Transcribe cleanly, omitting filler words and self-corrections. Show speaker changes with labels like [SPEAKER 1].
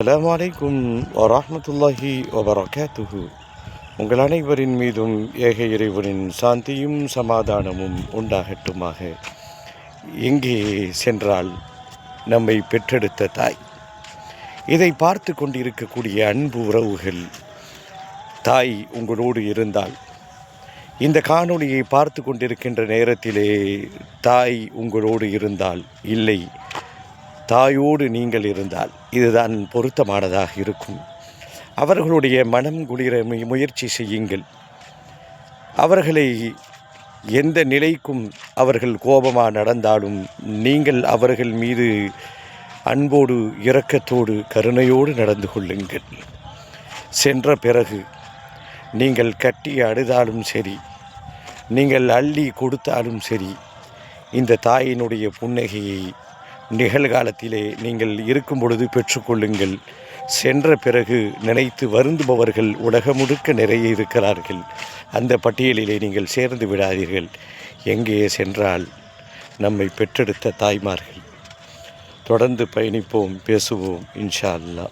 [SPEAKER 1] அஸ்ஸலாமு அலைக்கும் வரஹ்மத்துல்லாஹி வபரகாத்துஹு. உங்கள் அனைவரின் மீதும் ஏக இறைவனின் சாந்தியும் சமாதானமும் உண்டாகட்டுமாக. எங்கே சென்றால் நம்மை பெற்றெடுத்த தாய்? இதை பார்த்து கொண்டிருக்கக்கூடிய அன்பு உறவுகள், தாய் உங்களோடு இருந்தால், இந்த காணொளியை பார்த்து கொண்டிருக்கின்ற நேரத்திலே தாய் உங்களோடு இருந்தால், இல்லை தாயோடு நீங்கள் இருந்தால், இதுதான் பொருத்தமானதாக இருக்கும். அவர்களுடைய மனம் குளிர முயற்சி செய்யுங்கள். அவர்களை எந்த நிலைக்கும் அவர்கள் கோபமாக நடந்தாலும் நீங்கள் அவர்கள் மீது அன்போடு இரக்கத்தோடு கருணையோடு நடந்து கொள்ளுங்கள். சென்ற பிறகு நீங்கள் கட்டி அழுதாலும் சரி, நீங்கள் அள்ளி கொடுத்தாலும் சரி, இந்த தாயினுடைய புன்னகையை நிகழ்காலத்திலே நீங்கள் இருக்கும் பொழுது பெற்றுக்கொள்ளுங்கள். சென்ற பிறகு நினைத்து வருந்துபவர்கள் உலகம் முழுக்க நிறைய இருக்கிறார்கள். அந்த பட்டியலிலே நீங்கள் சேர்ந்து விடாதீர்கள். எங்கே சென்றால் நம்மை பெற்றெடுத்த தாய்மார்கள். தொடர்ந்து பயணிப்போம், பேசுவோம் இன்ஷா அல்லாஹ்.